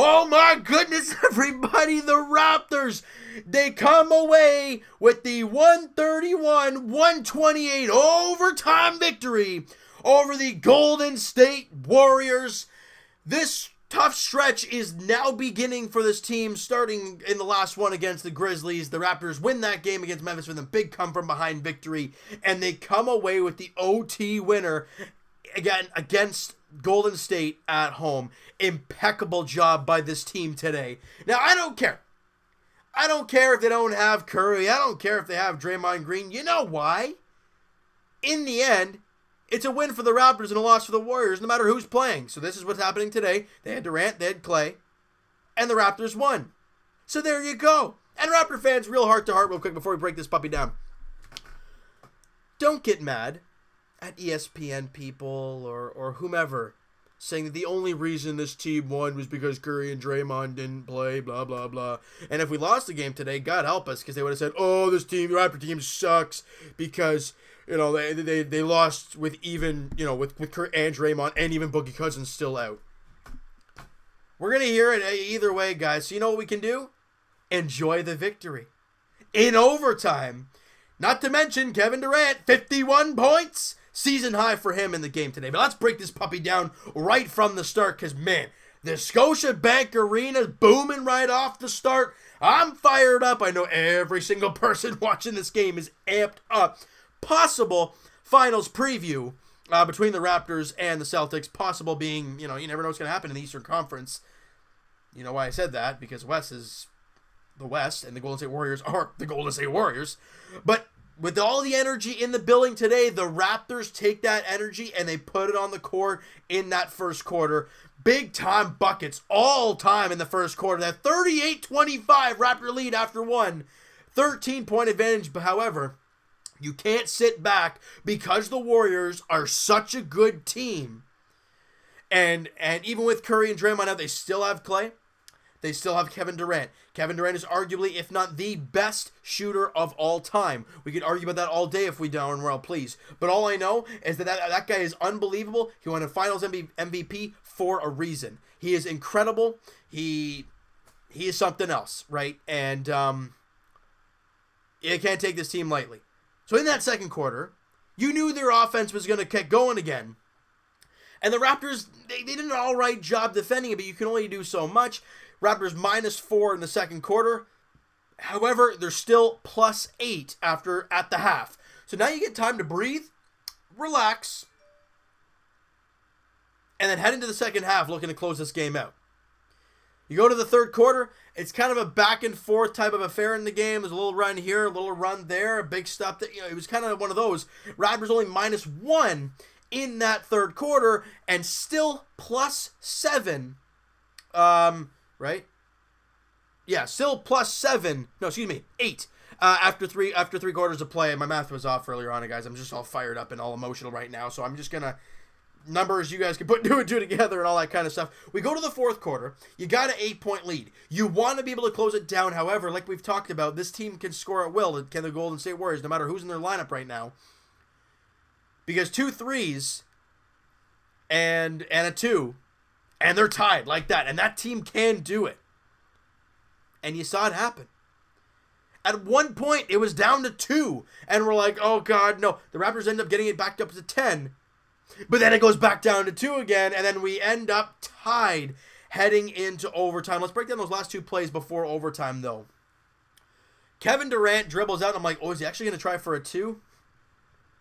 Oh my goodness, everybody, the Raptors, they come away with the 131-128 overtime victory over the Golden State Warriors. This tough stretch is now beginning for this team, starting in the last one against the Grizzlies. The Raptors win that game against Memphis with a big come-from-behind victory, and they come away with the OT winner again against Golden State at home. Impeccable job by this team today. Now, I don't care. I don't care if they don't have Curry. I don't care if they have Draymond Green. You know why? In the end, it's a win for the Raptors and a loss for the Warriors, no matter who's playing. So this is what's happening today. They had Durant, they had Clay, and the Raptors won. So there you go. And Raptor fans, real heart to heart, real quick before we break this puppy down. Don't get mad at ESPN people or whomever saying that the only reason this team won was because Curry and Draymond didn't play, blah, blah, blah. And if we lost the game today, God help us, because they would have said, oh, this team, the Raptor team sucks because, they lost with even, with Curry and Draymond and even Boogie Cousins still out. We're going to hear it either way, guys. So you know what we can do? Enjoy the victory. In overtime. Not to mention Kevin Durant, 51 points. Season high for him in the game today. But let's break this puppy down right from the start, because, man, the Scotiabank Arena is booming right off the start. I'm fired up. I know every single person watching this game is amped up. Possible finals preview between the Raptors and the Celtics. Possible being, you never know what's going to happen in the Eastern Conference. You know why I said that? Because West is the West, and the Golden State Warriors are the Golden State Warriors. But with all the energy in the building today, the Raptors take that energy and they put it on the court in that first quarter. Big time buckets all time in the first quarter. That 38-25 Raptor lead after one. 13-point advantage, however, you can't sit back because the Warriors are such a good team. And even with Curry and Draymond out, they still have Clay. They still have Kevin Durant. Kevin Durant is arguably, if not the best shooter of all time. We could argue about that all day if we darn well please. But all I know is that guy is unbelievable. He won a Finals MVP for a reason. He is incredible. He is something else, right? And you can't take this team lightly. So in that second quarter, you knew their offense was going to get going again. And the Raptors, they did an all right job defending it, but you can only do so much. Raptors -4 in the second quarter. However, they're still +8 at the half. So now you get time to breathe, relax, and then head into the second half looking to close this game out. You go to the third quarter, it's kind of a back and forth type of affair in the game. There's a little run here, a little run there, a big stop. It was kind of one of those. Raptors only -1 in that third quarter and still +7. Right? Yeah, still +7. No, excuse me, 8. After three quarters of play. My math was off earlier on, guys. I'm just all fired up and all emotional right now. So I'm just gonna numbers you guys can put two and two together and all that kind of stuff. We go to the fourth quarter. You got an 8-point lead. You want to be able to close it down. However, like we've talked about, this team can score at will. Can the Golden State Warriors, no matter who's in their lineup right now? Because 2 threes and a 2. And they're tied like that. And that team can do it. And you saw it happen. At one point, it was down to 2. And we're like, oh, God, no. The Raptors end up getting it back up to 10. But then it goes back down to 2 again. And then we end up tied heading into overtime. Let's break down those last 2 plays before overtime, though. Kevin Durant dribbles out. And I'm like, oh, is he actually going to try for a 2?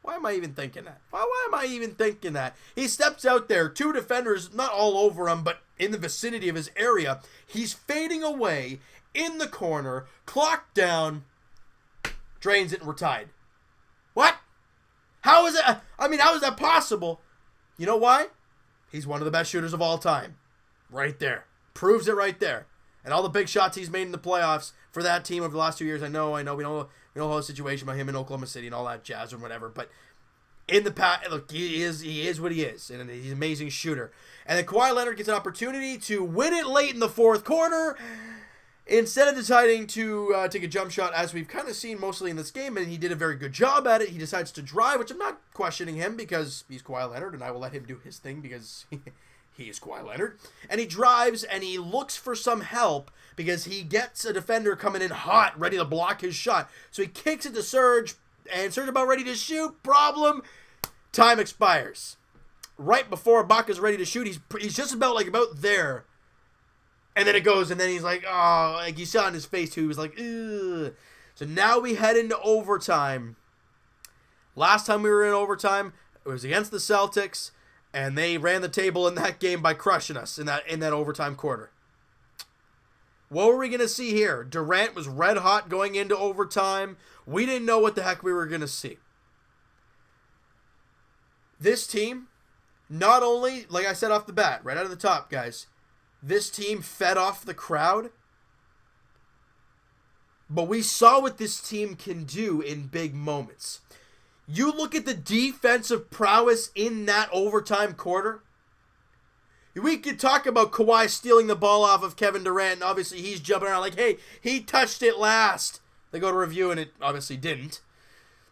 Why am I even thinking that? Why am I even thinking that? He steps out there, 2 defenders, not all over him, but in the vicinity of his area. He's fading away in the corner, clock down, drains it, and we're tied. What? How is it? How is that possible? You know why? He's one of the best shooters of all time. Right there. Proves it right there. And all the big shots he's made in the playoffs for that team over the last 2 years. I know. We know the whole situation about him in Oklahoma City and all that jazz or whatever. But in the past, look, he is what he is. And he's an amazing shooter. And then Kawhi Leonard gets an opportunity to win it late in the fourth quarter. Instead of deciding to take a jump shot, as we've kind of seen mostly in this game, and he did a very good job at it, he decides to drive, which I'm not questioning him because he's Kawhi Leonard, and I will let him do his thing because he is Kawhi Leonard, and he drives and he looks for some help because he gets a defender coming in hot, ready to block his shot. So he kicks it to Serge, and Serge about ready to shoot. Problem, time expires. Right before Ibaka's ready to shoot, he's just about there. And then it goes, and then he's like, oh, like you saw in his face too, he was like, ugh. So now we head into overtime. Last time we were in overtime, it was against the Celtics, and they ran the table in that game by crushing us in that overtime quarter. What were we going to see here? Durant was red hot going into overtime. We didn't know what the heck we were going to see. This team, not only, like I said off the bat, right out of the top, guys, this team fed off the crowd, but we saw what this team can do in big moments. You look at the defensive prowess in that overtime quarter. We could talk about Kawhi stealing the ball off of Kevin Durant, and obviously he's jumping around like, hey, he touched it last. They go to review, and it obviously didn't.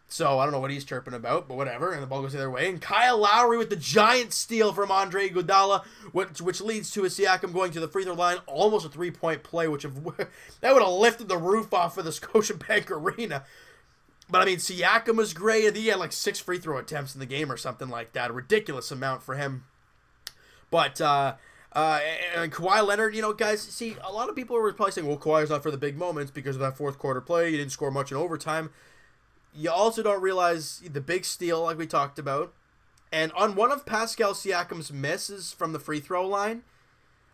So I don't know what he's chirping about, but whatever. And the ball goes the other way. And Kyle Lowry with the giant steal from Andre Iguodala, which leads to a Siakam going to the free throw line, almost a 3-point play, that would have lifted the roof off of the Scotiabank Arena. But I mean, Siakam was great. I think he had like 6 free throw attempts in the game or something like that. A ridiculous amount for him. But and Kawhi Leonard, guys, see, a lot of people were probably saying, well, Kawhi's not for the big moments because of that fourth quarter play. He didn't score much in overtime. You also don't realize the big steal, like we talked about. And on one of Pascal Siakam's misses from the free throw line,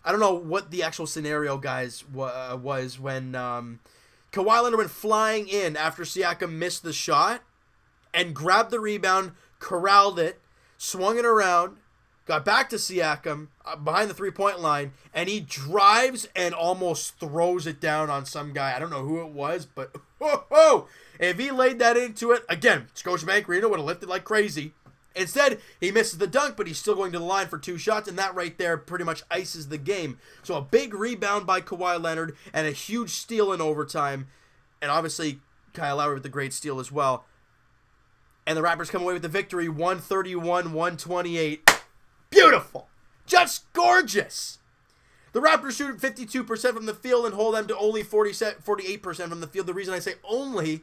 I don't know what the actual scenario, guys, was when Kawhi Leonard went flying in after Siakam missed the shot and grabbed the rebound, corralled it, swung it around, got back to Siakam behind the 3-point line, and he drives and almost throws it down on some guy. I don't know who it was, but whoa! If he laid that into it, again, Scotiabank Arena would have lifted like crazy. Instead, he misses the dunk, but he's still going to the line for 2 shots, and that right there pretty much ices the game. So a big rebound by Kawhi Leonard and a huge steal in overtime, and obviously Kyle Lowry with the great steal as well. And the Raptors come away with the victory, 131-128. Beautiful! Just gorgeous! The Raptors shoot 52% from the field and hold them to only 48% from the field. The reason I say only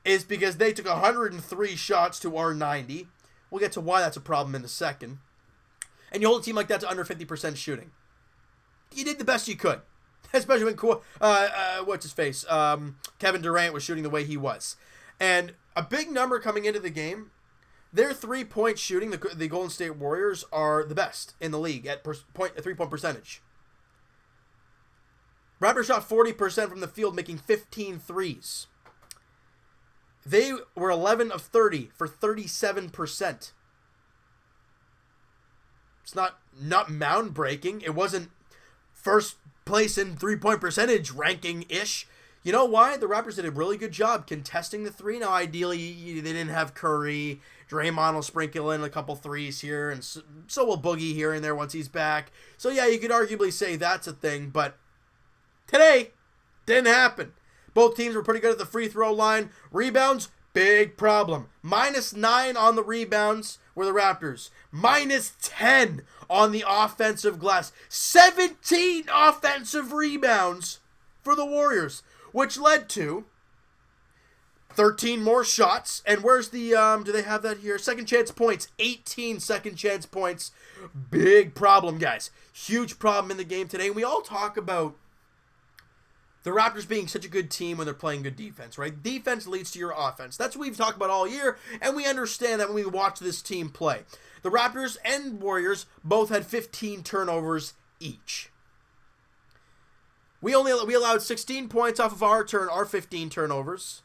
is because they took 103 shots to our 90. We'll get to why that's a problem in a second. And you hold a team like that to under 50% shooting. You did the best you could. Especially when, Kevin Durant was shooting the way he was. And a big number coming into the game, their 3-point shooting, the Golden State Warriors, are the best in the league at 3-point percentage. Raptors shot 40% from the field, making 15 threes. They were 11 of 30 for 37%. It's not mound-breaking. It wasn't first place in 3-point percentage ranking-ish. You know why? The Raptors did a really good job contesting the 3. Now, ideally, they didn't have Curry. Draymond will sprinkle in a couple threes here, and so will Boogie here and there once he's back. So, yeah, you could arguably say that's a thing, but today, didn't happen. Both teams were pretty good at the free throw line. Rebounds, big problem. -9 on the rebounds were the Raptors. -10 on the offensive glass. 17 offensive rebounds for the Warriors, which led to 13 more shots. And where's the, do they have that here? Second chance points. 18 second chance points. Big problem, guys. Huge problem in the game today. And we all talk about the Raptors being such a good team when they're playing good defense, right? Defense leads to your offense. That's what we've talked about all year, and we understand that when we watch this team play. The Raptors and Warriors both had 15 turnovers each. We allowed 16 points off of our 15 turnovers.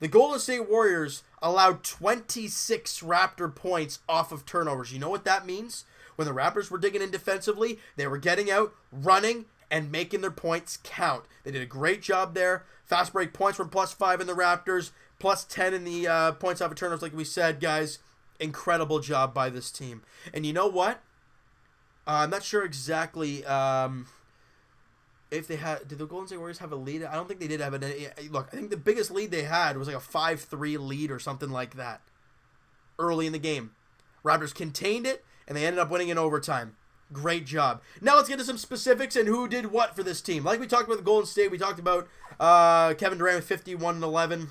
The Golden State Warriors allowed 26 Raptor points off of turnovers. You know what that means? When the Raptors were digging in defensively, they were getting out, running, and making their points count. They did a great job there. Fast break points were +5 in the Raptors, +10 in the points off of turnovers, like we said, guys. Incredible job by this team. And you know what? I'm not sure exactly if they had... Did the Golden State Warriors have a lead? I don't think they did have look, I think the biggest lead they had was like a 5-3 lead or something like that early in the game. Raptors contained it, and they ended up winning in overtime. Great job. Now let's get to some specifics and who did what for this team. Like we talked about the Golden State, we talked about Kevin Durant with 51 and 11.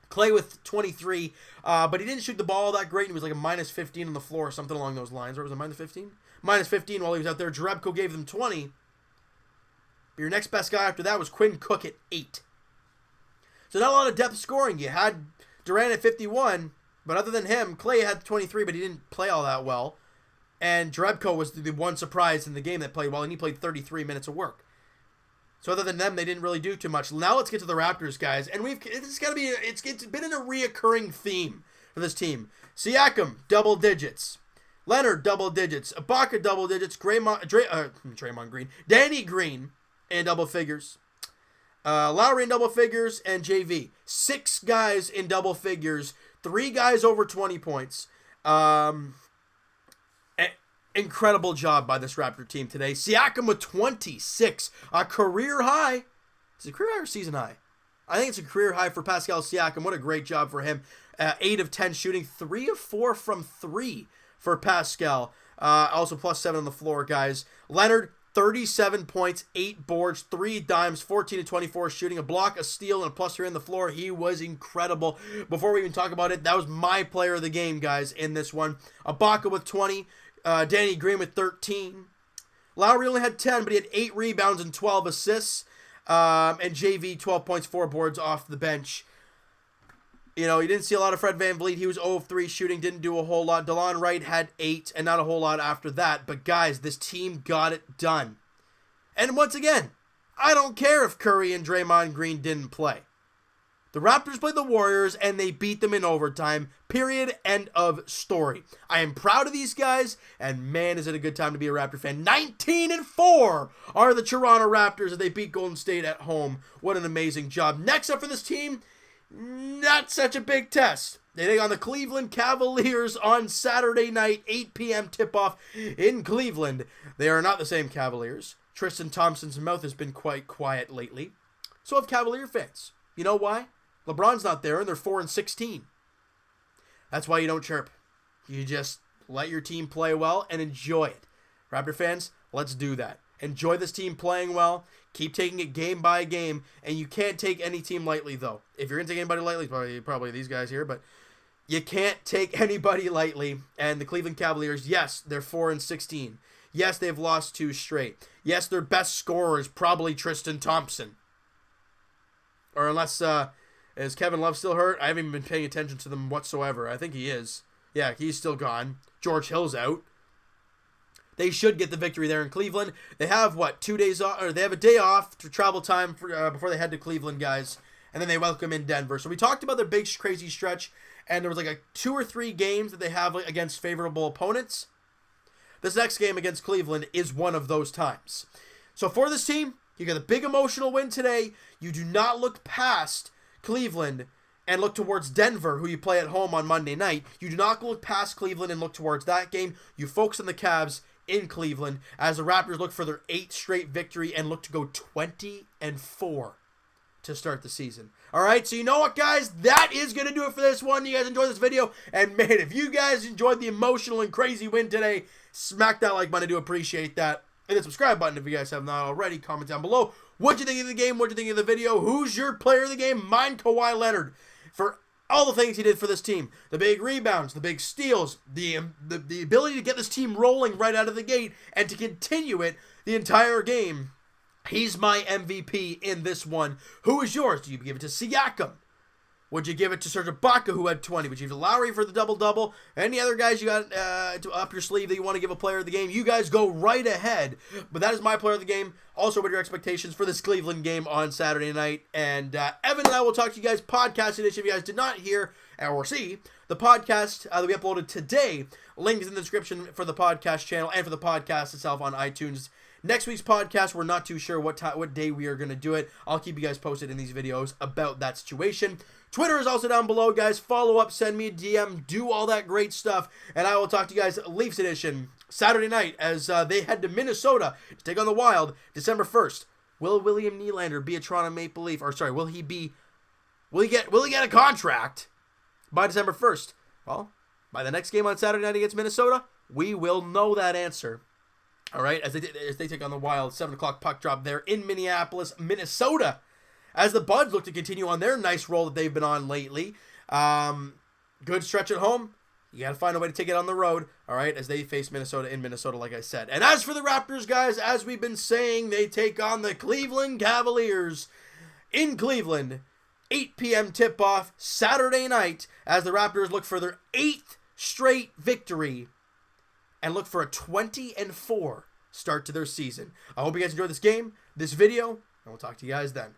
Clay with 23, but he didn't shoot the ball that great. He was like a minus 15 on the floor or something along those lines. Or was it minus 15? Minus 15 while he was out there. Jerebko gave them 20. But your next best guy after that was Quinn Cook at 8. So not a lot of depth scoring. You had Durant at 51, but other than him, Clay had 23, but he didn't play all that well. And Jerebko was the one surprise in the game that played well, and he played 33 minutes of work. So other than them, they didn't really do too much. Now let's get to the Raptors, guys. And it's been a reoccurring theme for this team. Siakam, double digits. Leonard, double digits. Ibaka, double digits. Draymond Green. Danny Green in double figures. Lowry in double figures. And JV. 6 guys in double figures. 3 guys over 20 points. Incredible job by this Raptor team today. Siakam with 26, a career high. Is it a career high or season high? I think it's a career high for Pascal Siakam. What a great job for him. 8 of 10 shooting, 3 of 4 from 3 for Pascal. Also plus 7 on the floor, guys. Leonard, 37 points, 8 boards, 3 dimes, 14 to 24 shooting, a block, a steal, and a plus 3 on the floor. He was incredible. Before we even talk about it, that was my player of the game, guys, in this one. Ibaka with 20. Danny Green with 13. Lowry only had 10, but he had 8 rebounds and 12 assists. And JV, 12 points, 4 boards off the bench. You know, you didn't see a lot of Fred VanVleet. He was 0 of 3 shooting, didn't do a whole lot. DeLon Wright had 8, and not a whole lot after that. But guys, this team got it done. And once again, I don't care if Curry and Draymond Green didn't play. The Raptors played the Warriors, and they beat them in overtime. Period. End of story. I am proud of these guys, and man, is it a good time to be a Raptor fan. 19-4 are the Toronto Raptors as they beat Golden State at home. What an amazing job. Next up for this team, not such a big test. They take on the Cleveland Cavaliers on Saturday night, 8 p.m. tip-off in Cleveland. They are not the same Cavaliers. Tristan Thompson's mouth has been quite quiet lately. So have Cavalier fans. You know why? LeBron's not there, and they're 4-16. That's why you don't chirp. You just let your team play well and enjoy it. Raptor fans, let's do that. Enjoy this team playing well. Keep taking it game by game, and you can't take any team lightly, though. If you're going to take anybody lightly, probably these guys here, but you can't take anybody lightly. And the Cleveland Cavaliers, yes, they're 4-16. Yes, they've lost 2 straight. Yes, their best scorer is probably Tristan Thompson. Or unless... Is Kevin Love still hurt? I haven't even been paying attention to them whatsoever. I think he is. Yeah, he's still gone. George Hill's out. They should get the victory there in Cleveland. They have, 2 days off? Or they have a day off to travel time before they head to Cleveland, guys. And then they welcome in Denver. So we talked about their big, crazy stretch. And there was 2 or 3 games that they have against favorable opponents. This next game against Cleveland is one of those times. So for this team, you got a big emotional win today. You do not look past Cleveland and look towards Denver, who you play at home on Monday night. You do not look past Cleveland and look towards that game. You focus on the Cavs in Cleveland as the Raptors look for their 8th straight victory and look to go 20-4 to start the season. All right, so you know what, guys? That is going to do it for this one. You guys enjoyed this video. And, man, if you guys enjoyed the emotional and crazy win today, smack that like button. I do appreciate that. And the subscribe button if you guys have not already. Comment down below. What'd you think of the game? What'd you think of the video? Who's your player of the game? Mine, Kawhi Leonard. For all the things he did for this team. The big rebounds, the big steals, the ability to get this team rolling right out of the gate and to continue it the entire game. He's my MVP in this one. Who is yours? Do you give it to Siakam? Would you give it to Serge Ibaka, who had 20? Would you give it to Lowry for the double-double? Any other guys you got to up your sleeve that you want to give a player of the game? You guys go right ahead. But that is my player of the game. Also, what are your expectations for this Cleveland game on Saturday night? And Evan and I will talk to you guys podcast edition. If you guys did not hear or see the podcast that we uploaded today, link is in the description for the podcast channel and for the podcast itself on iTunes. Next week's podcast, we're not too sure what day we are going to do it. I'll keep you guys posted in these videos about that situation. Twitter is also down below, guys. Follow up, send me a DM, do all that great stuff. And I will talk to you guys Leafs edition Saturday night as they head to Minnesota to take on the Wild December 1st. Will William Nylander be a Toronto Maple Leaf? Or sorry, will he get a contract by December 1st? Well, by the next game on Saturday night against Minnesota, we will know that answer. All right, as they take on the Wild, 7 o'clock puck drop there in Minneapolis, Minnesota. As the Buds look to continue on their nice roll that they've been on lately. Good stretch at home. You got to find a way to take it on the road, all right, as they face Minnesota in Minnesota, like I said. And as for the Raptors, guys, as we've been saying, they take on the Cleveland Cavaliers in Cleveland. 8 p.m. tip-off Saturday night as the Raptors look for their 8th straight victory and look for a 20-4 start to their season. I hope you guys enjoyed this game, this video, and we'll talk to you guys then.